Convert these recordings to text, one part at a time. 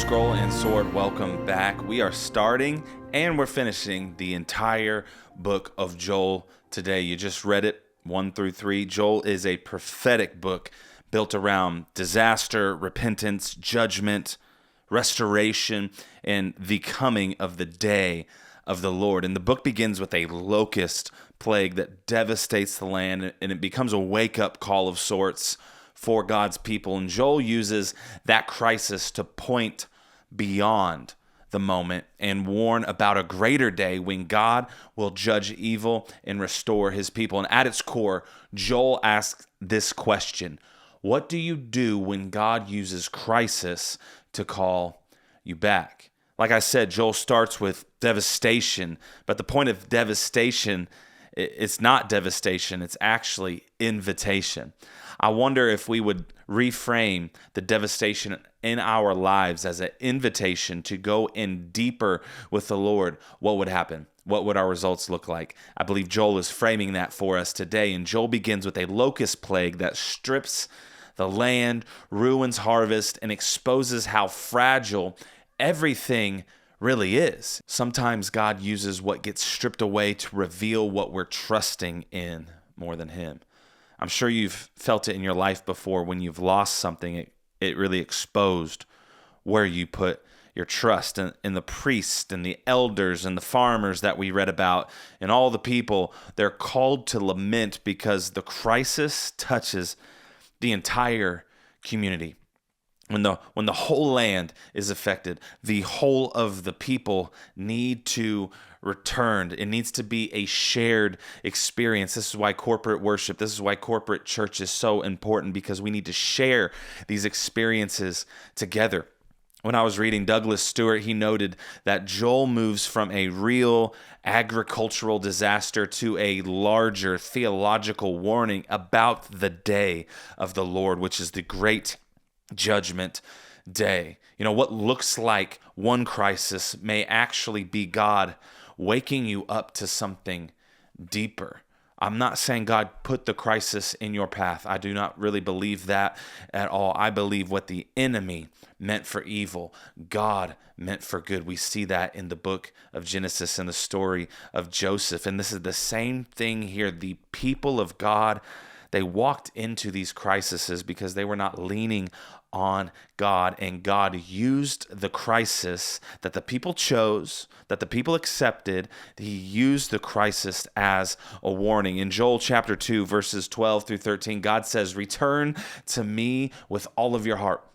Scroll and Sword, welcome back. We are starting and we're finishing the entire book of Joel today. You just read it 1 through 3. Joel is a prophetic book built around disaster, repentance, judgment, restoration, and the coming of the day of the Lord. And the book begins with a locust plague that devastates the land, and it becomes a wake-up call of sorts for God's people. And Joel uses that crisis to point beyond the moment and warn about a greater day when God will judge evil and restore his people. And at its core, Joel asks this question: what do you do when God uses crisis to call you back? Like I said, Joel starts with devastation, but the point of devastation, it's not devastation, it's actually invitation. I wonder if we would reframe the devastation in our lives as an invitation to go in deeper with the Lord. What would happen? What would our results look like? I believe Joel is framing that for us today. And Joel begins with a locust plague that strips the land, ruins harvest, and exposes how fragile everything really is. Sometimes God uses what gets stripped away to reveal what we're trusting in more than him. I'm sure you've felt it in your life before. When you've lost something, it really exposed where you put your trust in the priests and the elders and the farmers that we read about and all the people. They're called to lament because the crisis touches the entire community. When the whole land is affected, the whole of the people need to return. It needs to be a shared experience. This is why corporate worship, this is why corporate church is so important, because we need to share these experiences together. When I was reading Douglas Stewart, he noted that Joel moves from a real agricultural disaster to a larger theological warning about the day of the Lord, which is the great judgment day. You know, what looks like one crisis may actually be God waking you up to something deeper. I'm not saying God put the crisis in your path. I do not really believe that at all. I believe what the enemy meant for evil, God meant for good. We see that in the book of Genesis and the story of Joseph. And this is the same thing here. The people of God, they walked into these crises because they were not leaning on God, and God used the crisis that the people chose, that the people accepted. He used the crisis as a warning. In Joel chapter 2, verses 12 through 13, God says, "Return to me with all of your heart,"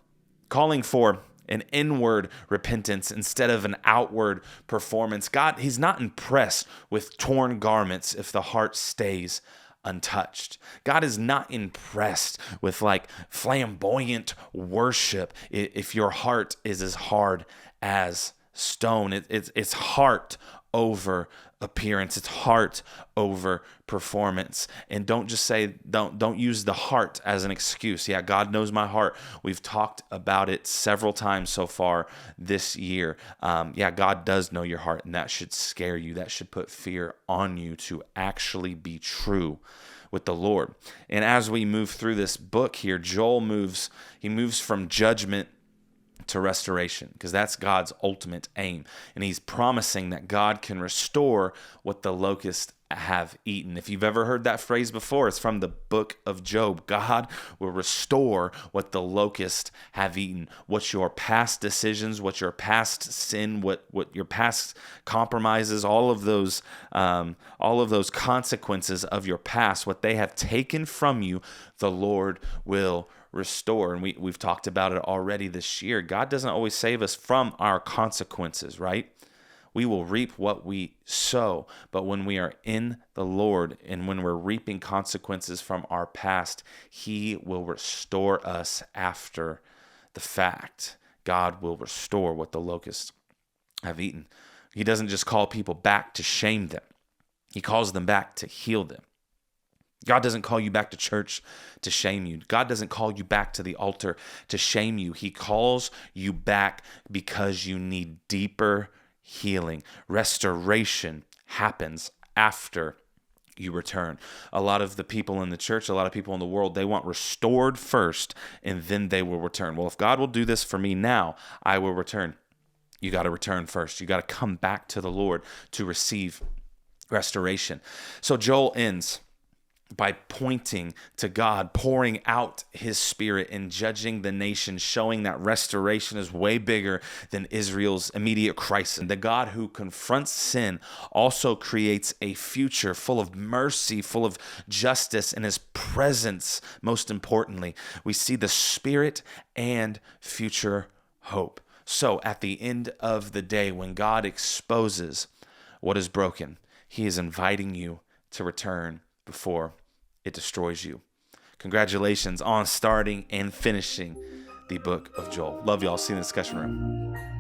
calling for an inward repentance instead of an outward performance. God, he's not impressed with torn garments if the heart stays untouched. God is not impressed with like flamboyant worship if your heart is as hard as stone. It's heart over appearance. It's heart over performance. And don't just say, don't use the heart as an excuse. Yeah, God knows my heart. We've talked about it several times so far this year. Yeah, God does know your heart, and that should scare you. That should put fear on you to actually be true with the Lord. And as we move through this book here, Joel moves from judgment to restoration, because that's God's ultimate aim. And he's promising that God can restore what the locusts have eaten. If you've ever heard that phrase before, it's from the book of Job. God will restore what the locusts have eaten. What your past decisions, what your past sin, what your past compromises, all of those consequences of your past, what they have taken from you, the Lord will restore. And we've talked about it already this year. God doesn't always save us from our consequences, right? We will reap what we sow. But when we are in the Lord and when we're reaping consequences from our past, he will restore us after the fact. God will restore what the locusts have eaten. He doesn't just call people back to shame them. He calls them back to heal them. God doesn't call you back to church to shame you. God doesn't call you back to the altar to shame you. He calls you back because you need deeper healing. Restoration happens after you return. A lot of the people in the church, a lot of people in the world, they want restored first and then they will return. Well, if God will do this for me now, I will return. You got to return first. You got to come back to the Lord to receive restoration. So Joel ends by pointing to God, pouring out his Spirit and judging the nation, showing that restoration is way bigger than Israel's immediate crisis. The God who confronts sin also creates a future full of mercy, full of justice, and his presence. Most importantly, we see the Spirit and future hope. So at the end of the day, when God exposes what is broken, he is inviting you to return before it destroys you. Congratulations on starting and finishing the book of Joel. Love y'all. See you in the discussion room.